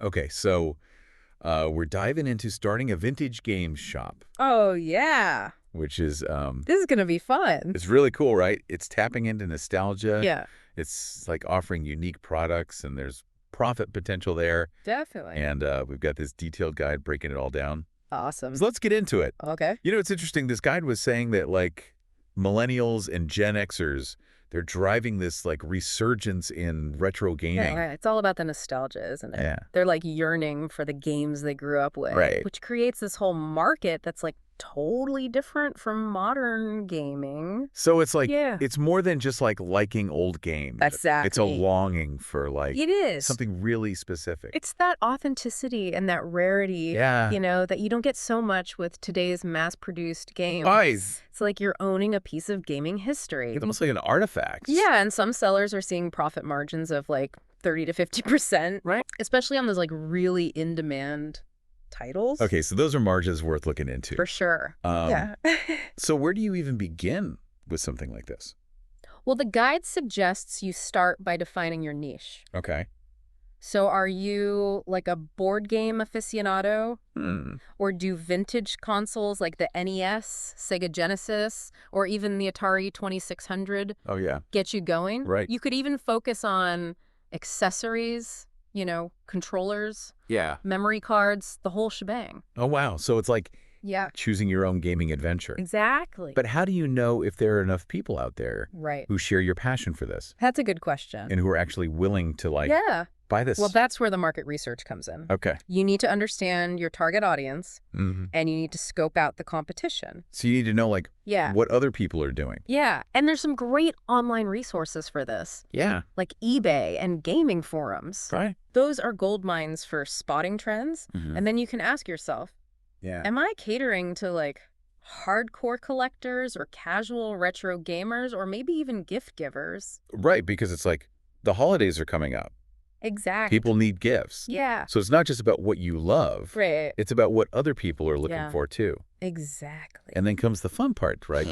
Okay, so we're diving into starting a vintage games shop, Oh, yeah. which is This is gonna be fun. it's really cool, right? It's tapping into nostalgia. Yeah, It's like offering unique products, and there's profit potential there. definitely. And we've got this detailed guide breaking it all down. Awesome. So let's get into it. Okay. You know, it's interesting. This guide was saying that like millennials and Gen Xers, they're driving this like resurgence in retro gaming. Yeah, it's all about the nostalgia, isn't it? Yeah. They're like yearning for the games they grew up with, Right. which creates this whole market that's like totally different from modern gaming. So it's like, Yeah. it's more than just like liking old games. It's a Exactly. longing for like It is. something really specific. It's that authenticity and that rarity, Yeah. that you don't get so much with today's mass-produced games. Guys, It's like you're owning a piece of gaming history. it's almost like an artifact. Yeah, and some sellers are seeing profit margins of like 30 to 50%. Right. Especially on those like really in-demand titles. Okay, so those are margins worth looking into. For sure. Yeah. So where do you even begin with something like this? Well, the guide suggests you start by defining your niche. Okay. So are you like a board game aficionado? Or do vintage consoles like the NES, Sega Genesis, or even the Atari 2600 Oh, yeah. get you going? Right. You could even focus on accessories, controllers, Yeah. memory cards, the whole shebang. Oh, wow. So it's like Yeah. choosing your own gaming adventure. Exactly. But how do you know if there are enough people out there Right. who share your passion for this That's a good question. and who are actually willing to like Yeah. buy this? Well, that's where the market research comes in. Okay. You need to understand your target audience Hmm. and you need to scope out the competition. So you need to know like Yeah. what other people are doing. Yeah. And there's some great online resources for this, Yeah. like eBay and gaming forums. Right. Those are gold mines for spotting trends. Mhm. And then you can ask yourself, Yeah. am I catering to like hardcore collectors or casual retro gamers or maybe even gift givers? Right, because it's like the holidays are coming up. Exactly. People need gifts. Yeah. So it's not just about what you love. Right. It's about what other people are looking Yeah. for too. Exactly. And then comes the fun part, right?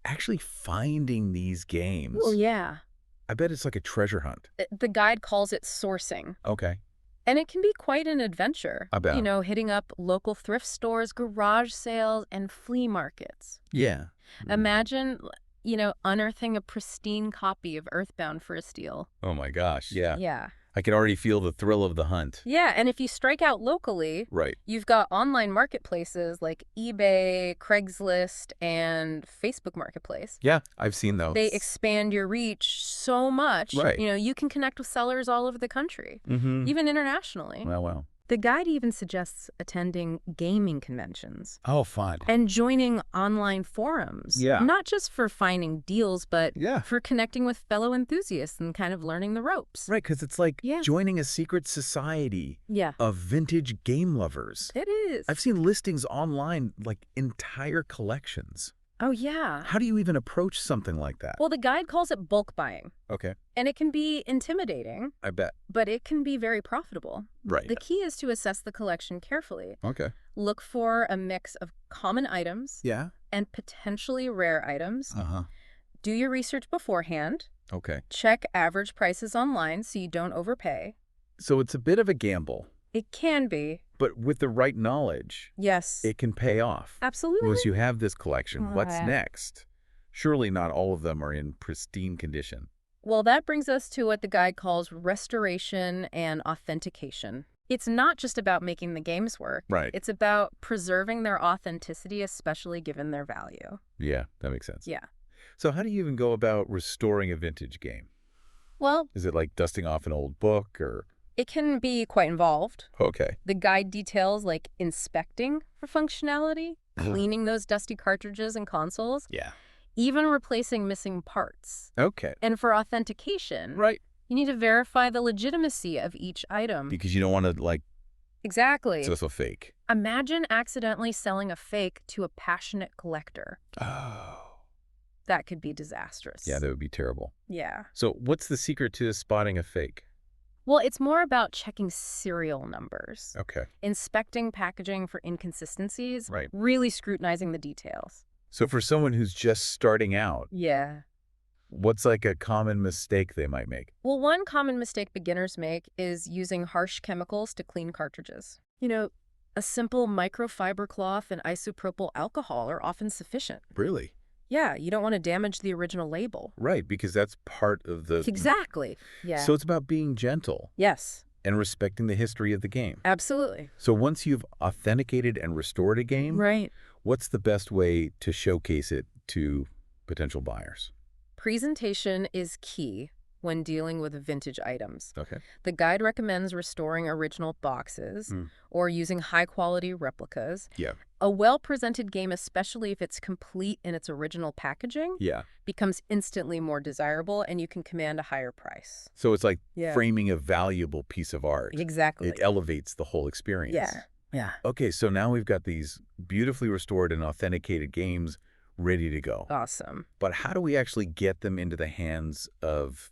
Actually finding these games. Well, yeah. I bet it's like a treasure hunt. The guide calls it sourcing. Okay. And it can be quite an adventure. I bet. Hitting up local thrift stores, garage sales, and flea markets. Yeah. Imagine, unearthing a pristine copy of Earthbound for a steal. Oh my gosh. Yeah. Yeah. I can already feel the thrill of the hunt. Yeah, and if you strike out locally, Right. you've got online marketplaces like eBay, Craigslist, and Facebook Marketplace. Yeah, I've seen those. They expand your reach so much. Right. You can connect with sellers all over the country, Mm-hmm. even internationally. Well. The guide even suggests attending gaming conventions Oh, fun. and joining online forums. Yeah. Not just for finding deals, but Yeah. for connecting with fellow enthusiasts and kind of learning the ropes. Right, because it's like Yeah. joining a secret society Yeah, of vintage game lovers. it is. I've seen listings online, like entire collections. Oh, yeah. How do you even approach something like that? Well, the guide calls it bulk buying, Okay, and it can be intimidating, I bet. but it can be very profitable. Right. The key is to assess the collection carefully. Okay. Look for a mix of common items Yeah. and potentially rare items. Uh-huh. Do your research beforehand. Okay. Check average prices online so you don't overpay. So it's a bit of a gamble, It can be. but with the right knowledge, Yes. it can pay off. Absolutely. Once you have this collection, what's Right. next? Surely not all of them are in pristine condition. Well, that brings us to what the guide calls restoration and authentication. It's not just about making the games work. Right. It's about preserving their authenticity, especially given their value. Yeah, that makes sense. Yeah. So how do you even go about restoring a vintage game? Well, Is it like dusting off an old book or... it can be quite involved. Okay. The guide details like inspecting for functionality, cleaning those dusty cartridges and consoles, Yeah. even replacing missing parts. Okay. And for authentication, Right. you need to verify the legitimacy of each item. Because you don't want to, like, Exactly. it's also fake. Imagine accidentally selling a fake to a passionate collector. Oh. That could be disastrous. Yeah, that would be terrible. Yeah. So what's the secret to spotting a fake? Well, it's more about checking serial numbers, Okay. inspecting packaging for inconsistencies, Right. really scrutinizing the details. So for someone who's just starting out, Yeah. What's like a common mistake they might make? Well, one common mistake beginners make is using harsh chemicals to clean cartridges. A simple microfiber cloth and isopropyl alcohol are often sufficient. Really? Yeah, you don't want to damage the original label. Right, because that's part of the... Exactly. Yeah. So it's about being gentle Yes, and respecting the history of the game. absolutely. So once you've authenticated and restored a game, Right. what's the best way to showcase it to potential buyers? Presentation is key when dealing with vintage items. Okay. The guide recommends restoring original boxes or using high-quality replicas. Yeah. A well-presented game, especially if it's complete in its original packaging, Yeah. becomes instantly more desirable and you can command a higher price. So it's like Yeah. framing a valuable piece of art. Exactly. It elevates the whole experience. Yeah. Yeah. Okay, so now we've got these beautifully restored and authenticated games ready to go. Awesome. But how do we actually get them into the hands of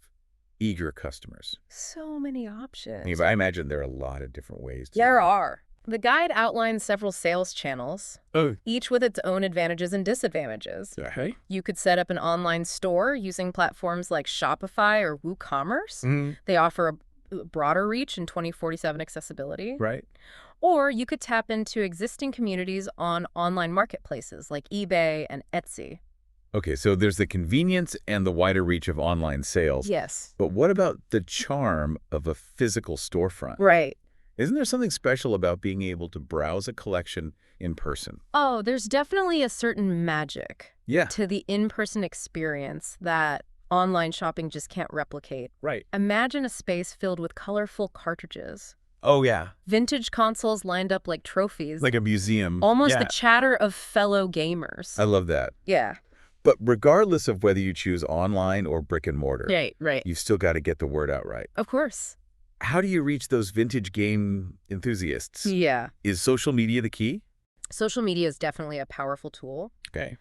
eager customers? So many options. I mean, I imagine there are a lot of different ways to... There are. The guide outlines several sales channels, Oh. each with its own advantages and disadvantages. Okay. You could set up an online store using platforms like Shopify or WooCommerce. Mm, They offer a broader reach and 2047 accessibility. right. Or you could tap into existing communities on online marketplaces like eBay and Etsy. Okay, so there's the convenience and the wider reach of online sales. Yes. But what about the charm of a physical storefront? Right. Isn't there something special about being able to browse a collection in person? Oh, there's definitely a certain magic Yeah. to the in-person experience that online shopping just can't replicate. Right. Imagine a space filled with colorful cartridges, Oh, yeah. vintage consoles lined up like trophies, Like a museum. almost Yeah. the chatter of fellow gamers. I love that. Yeah. But regardless of whether you choose online or brick and mortar, Right. you've still got to get the word out right. Of course. How do you reach those vintage game enthusiasts? Yeah. Is social media the key? Social media is definitely a powerful tool. Okay.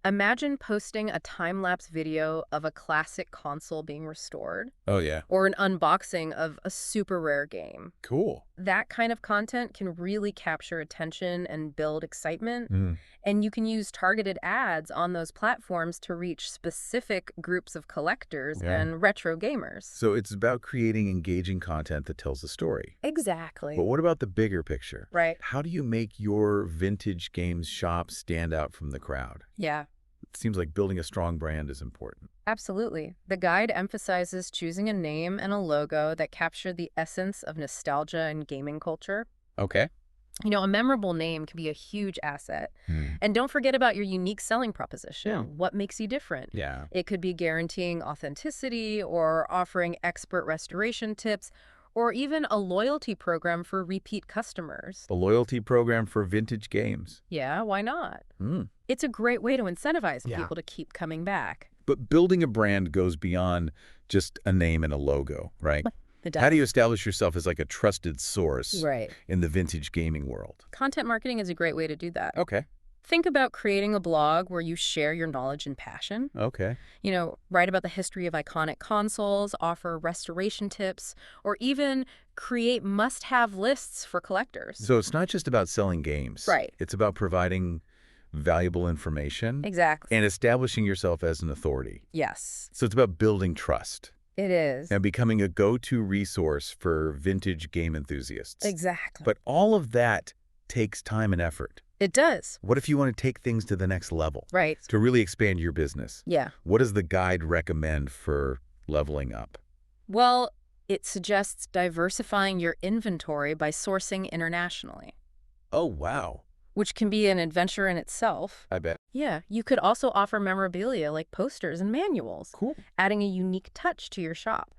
Imagine posting a time-lapse video of a classic console being restored Oh, yeah. or an unboxing of a super rare game. Cool. That kind of content can really capture attention and build excitement. Mm. And you can use targeted ads on those platforms to reach specific groups of collectors Yeah. and retro gamers. So it's about creating engaging content that tells a story. Exactly. But what about the bigger picture? Right. How do you make your vintage games shop stand out from the crowd? Yeah. It seems like building a strong brand is important. Absolutely. The guide emphasizes choosing a name and a logo that capture the essence of nostalgia and gaming culture. Okay. A memorable name can be a huge asset. Hmm. And don't forget about your unique selling proposition. Yeah. What makes you different? Yeah. It could be guaranteeing authenticity or offering expert restoration tips or even a loyalty program for repeat customers. A loyalty program for vintage games. Yeah, why not? Hmm. It's a great way to incentivize Yeah. people to keep coming back. But building a brand goes beyond just a name and a logo, right? It How do does. you establish yourself as like a trusted source Right. in the vintage gaming world? Content marketing is a great way to do that. Okay. Think about creating a blog where you share your knowledge and passion. Okay. Write about the history of iconic consoles, offer restoration tips, or even create must-have lists for collectors. So it's not just about selling games. Right. It's about providing valuable information Exactly. and establishing yourself as an authority. Yes, So it's about building trust it is. and becoming a go-to resource for vintage game enthusiasts. Exactly. But all of that takes time and effort. It does. What if you want to take things to the next level, Right. to really expand your business? Yeah. What does the guide recommend for leveling up? Well, it suggests diversifying your inventory by sourcing internationally, Oh, wow. which can be an adventure in itself. I bet. Yeah, you could also offer memorabilia like posters and manuals, Cool. adding a unique touch to your shop.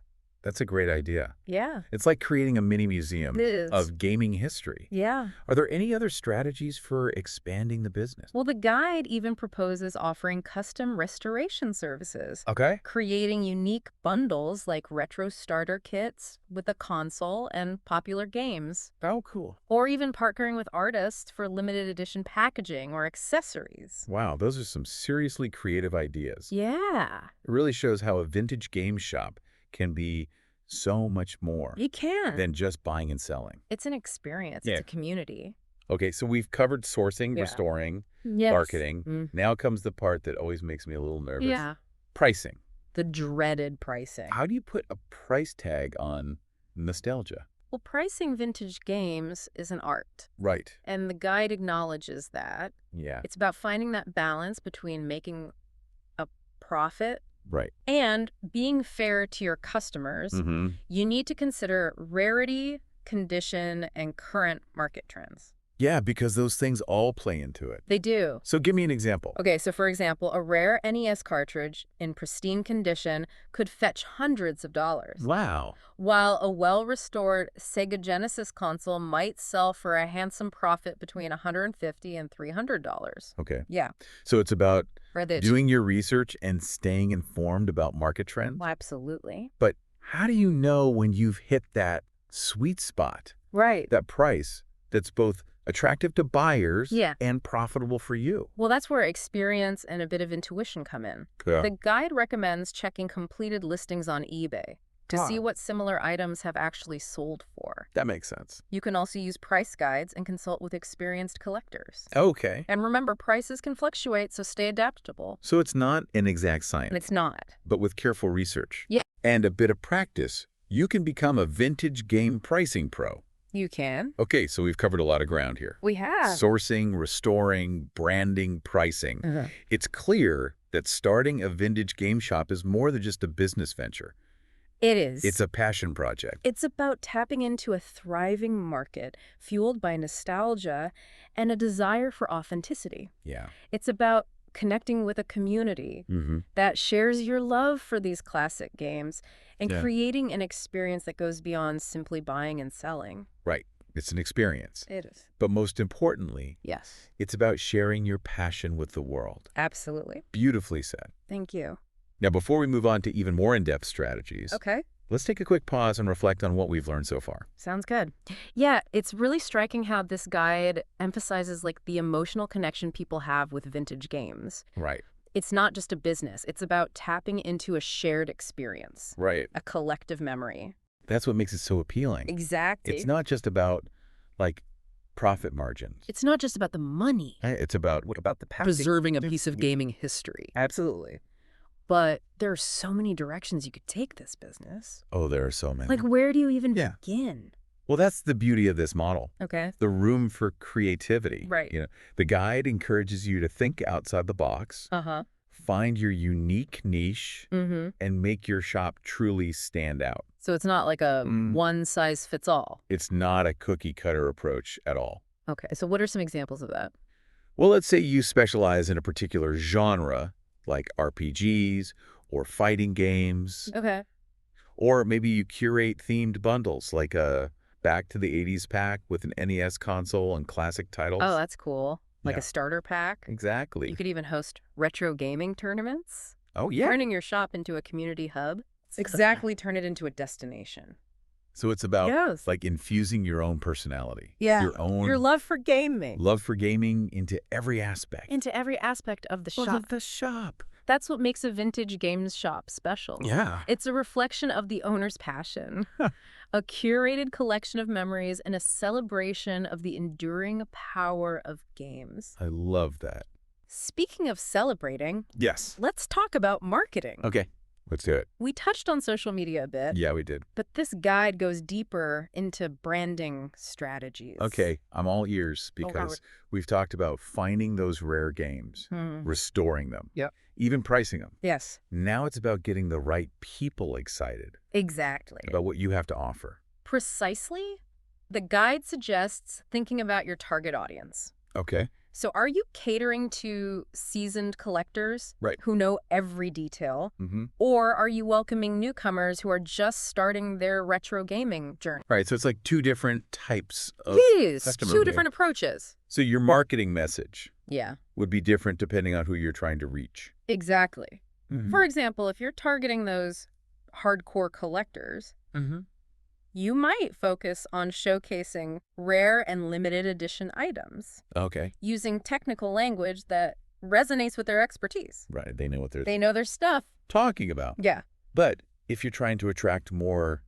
That's a great idea. Yeah, It's like creating a mini museum it is. of gaming history. Yeah. Are there any other strategies for expanding the business? Well, the guide even proposes offering custom restoration services, Okay. creating unique bundles like retro starter kits with a console and popular games, Oh, cool. or even partnering with artists for limited edition packaging or accessories. Wow, those are some seriously creative ideas. Yeah, It really shows how a vintage game shop can be so much more you can. than just buying and selling. It's an experience. Yeah. It's a community. Okay, so we've covered sourcing, Yeah. restoring, Yes. marketing. Mm. Now comes the part that always makes me a little nervous. Yeah. Pricing. the dreaded pricing. How do you put a price tag on nostalgia? Well, pricing vintage games is an art, Right. and the guide acknowledges that. Yeah. It's about finding that balance between making a profit Right. and being fair to your customers. Mm-hmm. You need to consider rarity, condition, and current market trends. Yeah, because those things all play into it. They do. So give me an example. Okay, so for example, a rare NES cartridge in pristine condition could fetch hundreds of dollars, Wow. while a well-restored Sega Genesis console might sell for a handsome profit between $150 and $300. Okay. Yeah, So it's about for the doing your research and staying informed about market trends. Well, absolutely. But how do you know when you've hit that sweet spot, Right. that price that's both attractive to buyers Yeah. and profitable for you? Well, that's where experience and a bit of intuition come in. The guide recommends checking completed listings on eBay to see what similar items have actually sold for. That makes sense. You can also use price guides and consult with experienced collectors. Okay. And remember, prices can fluctuate, so stay adaptable. So it's not an exact science, And it's not. but with careful research Yeah. and a bit of practice, you can become a vintage game pricing pro. You can. Okay, so we've covered a lot of ground here. We have. Sourcing, restoring, branding, pricing. It's clear that starting a vintage game shop is more than just a business venture. It is. It's a passion project. It's about tapping into a thriving market fueled by nostalgia and a desire for authenticity. Yeah. It's about connecting with a community Mm-hmm. that shares your love for these classic games and Yeah. creating an experience that goes beyond simply buying and selling. Right. It's an experience. It is. But most importantly, Yes. it's about sharing your passion with the world. Absolutely. Beautifully said. Thank you. Now, before we move on to even more in-depth strategies, Okay. let's take a quick pause and reflect on what we've learned so far. Sounds good. Yeah, it's really striking how this guide emphasizes like the emotional connection people have with vintage games. Right. It's not just a business. It's about tapping into a shared experience, Right. a collective memory. That's what makes it so appealing. Exactly. It's not just about, like, profit margins. It's not just about the money, It's about what about the passion? Preserving a piece of gaming history. Absolutely. but there are so many directions you could take this business. Oh, there are so many. Like, where do you even Yeah. begin? Well, that's the beauty of this model. Okay. The room for creativity. Right. You know, the guide encourages you to think outside the box, Uh-huh. find your unique niche, Mm-hmm. and make your shop truly stand out. So it's not like a Mm. one-size-fits-all. It's not a cookie-cutter approach at all. Okay. So what are some examples of that? Well, let's say you specialize in a particular genre, like RPGs or fighting games, Okay. or maybe you curate themed bundles, like a Back to the 80s pack with an NES console and classic titles. Oh, that's cool. Like Yeah. a starter pack. Exactly. You could even host retro gaming tournaments. Oh, yeah. Turning your shop into a community hub. Exactly. Turn it into a destination. So it's about Yes. like infusing your own personality. Yeah. Your own Your love for gaming. love for gaming into every aspect Into every aspect of the of shop. the shop. That's what makes a vintage games shop special. Yeah. It's a reflection of the owner's passion, a curated collection of memories, and a celebration of the enduring power of games. I love that. Speaking of celebrating, Yes. let's talk about marketing. Okay. Let's do it. We touched on social media a bit, Yeah, we did. but this guide goes deeper into branding strategies. Okay. I'm all ears wow. because we've talked about finding those rare games, restoring them, Yep. even pricing them. Yes, Now it's about getting the right people excited exactly. about what you have to offer. Precisely, the guide suggests thinking about your target audience. Okay. So are you catering to seasoned collectors Right. who know every detail? Mm-hmm. Or are you welcoming newcomers who are just starting their retro gaming journey? Right. So it's like two different types of. Yes, customer two base. different approaches. So your marketing message Yeah, would be different depending on who you're trying to reach. exactly. Mhm. For example, if you're targeting those hardcore collectors, Mm-hmm. you might focus on showcasing rare and limited edition items Okay. using technical language that resonates with their expertise. Right. They know what they're They know their stuff. talking about. Yeah. But if you're trying to attract more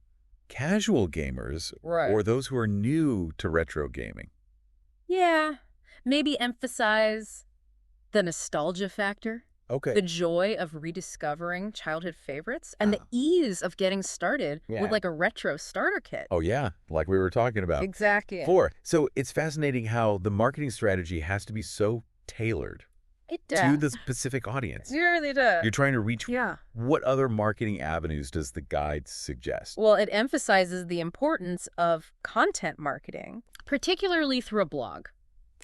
casual gamers Right. or those who are new to retro gaming. Yeah. Maybe emphasize the nostalgia factor. Okay. The joy of rediscovering childhood favorites and the ease of getting started with like a retro starter kit. Oh, yeah, like we were talking about. Exactly. 4. So it's fascinating how the marketing strategy has to be so tailored It to does. the specific audience. You really do. You're trying to reach Yeah. what other marketing avenues does the guide suggest? Well, it emphasizes the importance of content marketing, particularly through a blog.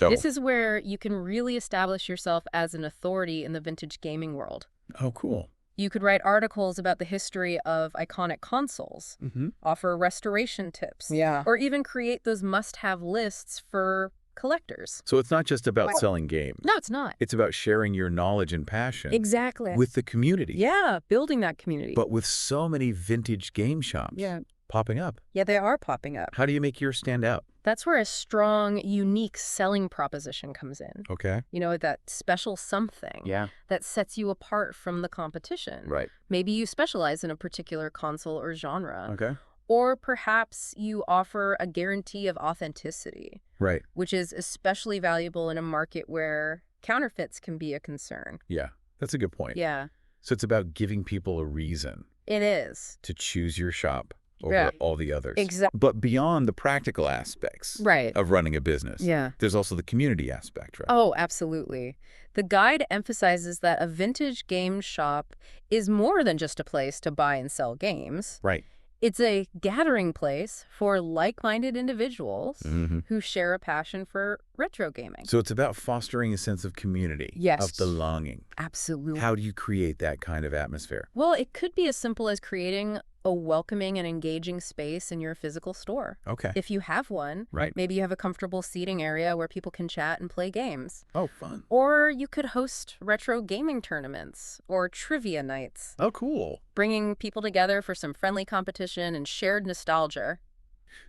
Oh. This is where you can really establish yourself as an authority in the vintage gaming world. Oh, cool. You could write articles about the history of iconic consoles, offer restoration tips, or even create those must-have lists for collectors. So it's not just about selling games. No, it's not. It's about sharing your knowledge and passion Exactly. with the community. Yeah, building that community. But with so many vintage game shops popping up, Yeah, they are popping up. how do you make yours stand out? That's where a strong, unique selling proposition comes in. Okay. You know, that special something that sets you apart from the competition. Right. Maybe you specialize in a particular console or genre. Okay. Or perhaps you offer a guarantee of authenticity, Right. which is especially valuable in a market where counterfeits can be a concern. Yeah. That's a good point. Yeah, So it's about giving people a reason it is. to choose your shop over Yeah. all the others. Exactly. But beyond the practical aspects Right. of running a business, Yeah. there's also the community aspect, right? Oh, absolutely. The guide emphasizes that a vintage game shop is more than just a place to buy and sell games. Right. It's a gathering place for like-minded individuals who share a passion for retro gaming. So it's about fostering a sense of community, Yes. of belonging. Absolutely. How do you create that kind of atmosphere? Well, it could be as simple as creating a welcoming and engaging space in your physical store. Okay. If you have one, Right. maybe you have a comfortable seating area where people can chat and play games. Oh, fun. Or you could host retro gaming tournaments or trivia nights, Oh, cool. bringing people together for some friendly competition and shared nostalgia.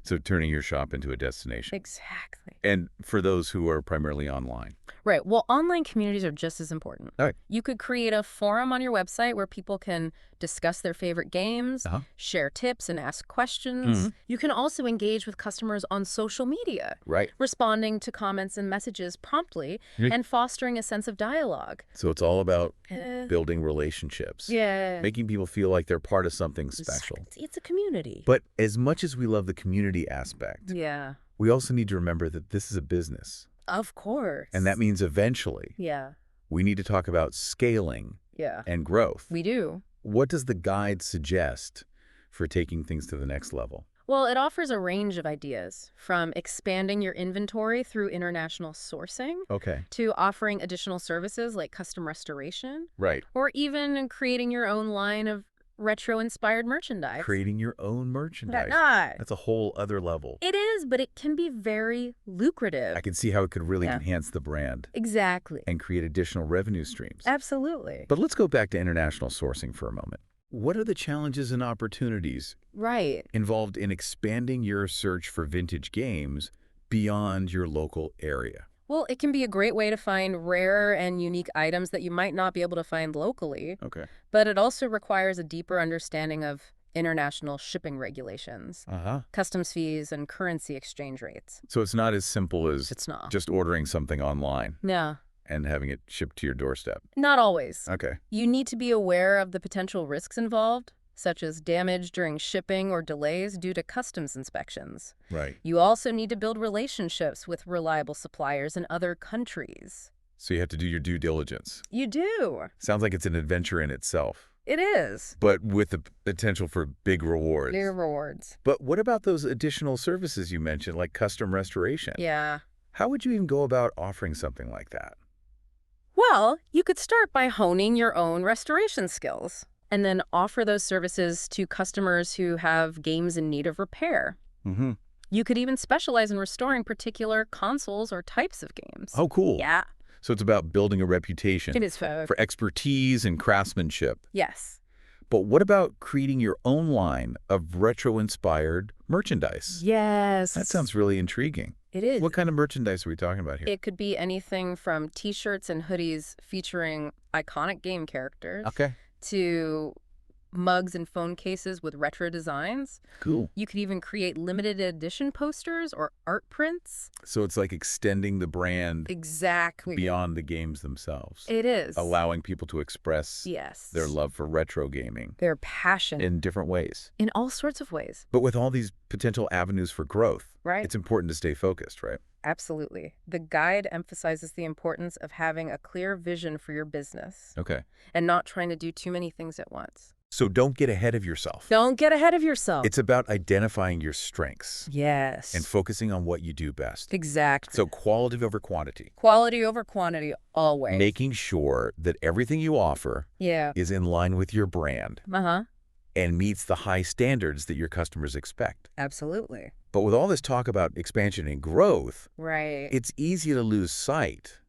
So turning your shop into a destination. Exactly. And for those who are primarily online. Right. Well, online communities are just as important. All right. You could create a forum on your website where people can discuss their favorite games, share tips, and ask questions. You can also engage with customers on social media, Right. responding to comments and messages promptly and fostering a sense of dialogue. So it's all about building relationships. Yeah. Making people feel like they're part of something special. It's a community. But as much as we love the community aspect, Yeah. we also need to remember that this is a business. Of course. And that means eventually Yeah. we need to talk about scaling Yeah. and growth. We do. What does the guide suggest for taking things to the next level? Well, it offers a range of ideas, from expanding your inventory through international sourcing Okay. to offering additional services like custom restoration, Right. or even creating your own line of retro-inspired merchandise. Creating your own merchandise. Not. That's a whole other level. It is, but it can be very lucrative. I can see how it could really Yeah. enhance the brand Exactly. and create additional revenue streams. Absolutely. But let's go back to international sourcing for a moment. What are the challenges and opportunities Right. involved in expanding your search for vintage games beyond your local area? Well, it can be a great way to find rare and unique items that you might not be able to find locally, Okay. but it also requires a deeper understanding of international shipping regulations, customs fees, and currency exchange rates. So it's not as simple as It's not. just ordering something online No, and having it shipped to your doorstep. not always. Okay. You need to be aware of the potential risks involved, such as damage during shipping or delays due to customs inspections. Right. You also need to build relationships with reliable suppliers in other countries. So you have to do your due diligence. You do. Sounds like it's an adventure in itself, It is. but with the potential for big rewards. New rewards. But what about those additional services you mentioned, like custom restoration? Yeah. How would you even go about offering something like that? Well, you could start by honing your own restoration skills and then offer those services to customers who have games in need of repair. Mm-hmm. You could even specialize in restoring particular consoles or types of games. Oh, cool. Yeah. So it's about building a reputation It is for expertise and craftsmanship. Yes. But what about creating your own line of retro-inspired merchandise? Yes. That sounds really intriguing. It is. What kind of merchandise are we talking about here? It could be anything from T-shirts and hoodies featuring iconic game characters Okay. to mugs and phone cases with retro designs. Cool. You could even create limited edition posters or art prints. So it's like extending the brand Exactly. beyond the games themselves, It is. allowing people to express Yes. their love for retro gaming Their passion. in different ways. In all sorts of ways. But with all these potential avenues for growth, Right. it's important to stay focused, right? Absolutely. The guide emphasizes the importance of having a clear vision for your business Okay. and not trying to do too many things at once. So don't get ahead of yourself. Don't get ahead of yourself. It's about identifying your strengths Yes. and focusing on what you do best. Exactly. So quality over quantity. Quality over quantity, always. Making sure that everything you offer Yeah. is in line with your brand Uh-huh. and meets the high standards that your customers expect. Absolutely. But with all this talk about expansion and growth, Right. it's easy to lose sight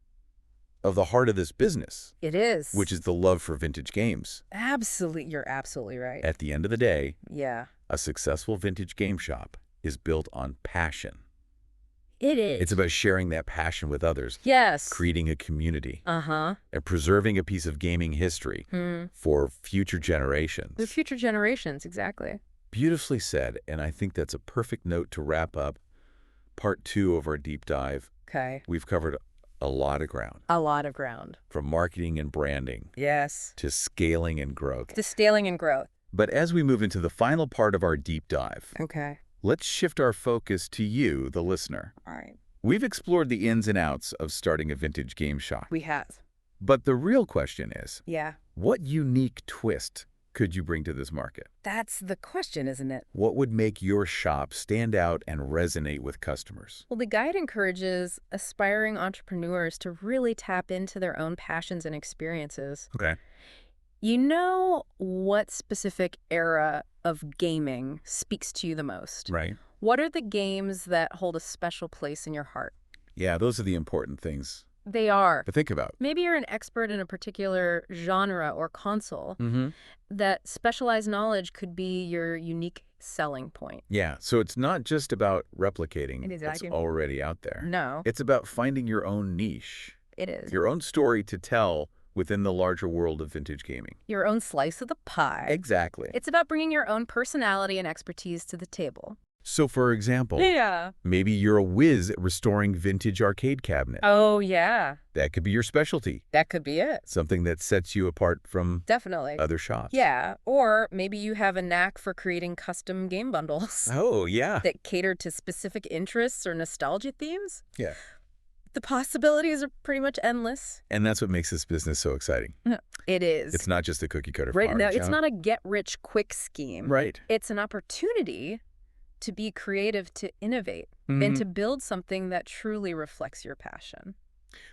of the heart of this business, It is. which is the love for vintage games. Absolutely. You're absolutely right. At the end of the day, Yeah. a successful vintage game shop is built on passion. It is. It's about sharing that passion with others, Yes. creating a community, Uh-huh. and preserving a piece of gaming history for future generations. The future generations, exactly. Beautifully said, and I think that's a perfect note to wrap up part 2 of our deep dive. Okay. We've covered a lot of ground, A lot of ground. from marketing and branding Yes. to scaling and growth. The scaling and growth. But as we move into the final part of our deep dive, Okay. let's shift our focus to you, the listener. All right. We've explored the ins and outs of starting a vintage game shop. We have. But the real question is, Yeah. what unique twist could you bring to this market? That's the question, isn't it? What would make your shop stand out and resonate with customers? Well, the guide encourages aspiring entrepreneurs to really tap into their own passions and experiences. Okay. You know what specific era of gaming speaks to you the most? Right. What are the games that hold a special place in your heart? Yeah, those are the important things They are. to think about. Maybe you're an expert in a particular genre or console. Mm-hmm. That specialized knowledge could be your unique selling point. Yeah, so it's not just about replicating It is what's actually- already out there. No, It's about finding your own niche, it is. your own story to tell within the larger world of vintage gaming. Your own slice of the pie. Exactly. It's about bringing your own personality and expertise to the table. So, for example, Yeah. maybe you're a whiz at restoring vintage arcade cabinets. Oh, yeah. That could be your specialty, That could be it. something that sets you apart from Definitely. other shops. Yeah. Or maybe you have a knack for creating custom game bundles Oh, yeah. that cater to specific interests or nostalgia themes. Yeah. The possibilities are pretty much endless. And that's what makes this business so exciting. It is. It's not just a cookie cutter Right flower now, it's shop. not a get-rich-quick scheme. Right. It's an opportunity to be creative, to innovate, Mhm. and to build something that truly reflects your passion.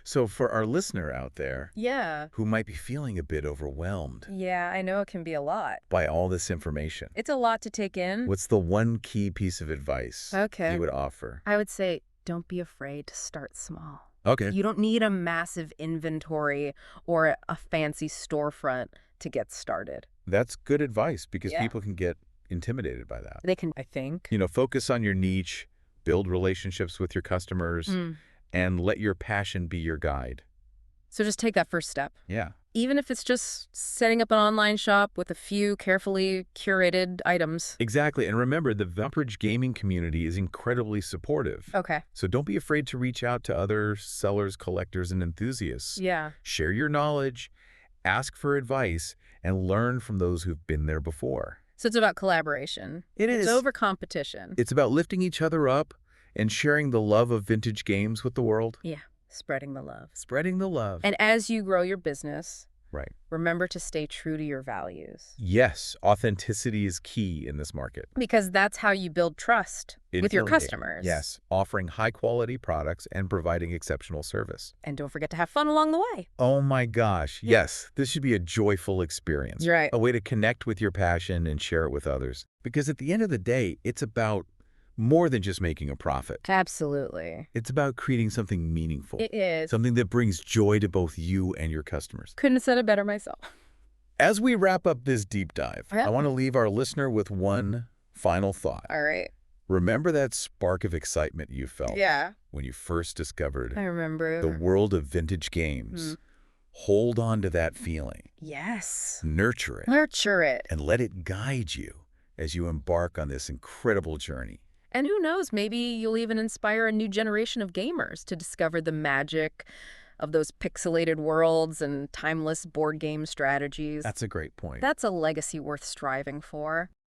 So for our listener out there Yeah. who might be feeling a bit overwhelmed Yeah, I know it can be a lot. by all this information, It's a lot to take in. what's the one key piece of advice Okay. you would offer? I would say don't be afraid to start small. Okay. You don't need a massive inventory or a fancy storefront to get started. That's good advice because Yeah. people can get intimidated by that. They can, I think. You know, focus on your niche, build relationships with your customers, and let your passion be your guide. So just take that first step. Yeah. Even if it's just setting up an online shop with a few carefully curated items. Exactly. And remember, the vintage gaming community is incredibly supportive. Okay. So don't be afraid to reach out to other sellers, collectors, and enthusiasts. Yeah. Share your knowledge, ask for advice, and learn from those who've been there before. So it's about collaboration. It's over competition. It's about lifting each other up and sharing the love of vintage games with the world. Yeah. Spreading the love. Spreading the love. And as you grow your business, right. remember to stay true to your values. Yes, authenticity is key in this market. Because that's how you build trust with your Infinitely. customers. Yes, offering high-quality products and providing exceptional service. And don't forget to have fun along the way. Oh my gosh, yes, this should be a joyful experience. Right. A way to connect with your passion and share it with others. Because at the end of the day, it's about more than just making a profit. Absolutely. It's about creating something meaningful. It is. Something that brings joy to both you and your customers. Couldn't have said it better myself. As we wrap up this deep dive, Yeah. I want to leave our listener with one final thought. All right. Remember that spark of excitement you felt Yeah. when you first discovered I remember. the world of vintage games. Hold on to that feeling, Yes. nurture it, Nurture it. and let it guide you as you embark on this incredible journey. And who knows, maybe you'll even inspire a new generation of gamers to discover the magic of those pixelated worlds and timeless board game strategies. That's a great point. That's a legacy worth striving for.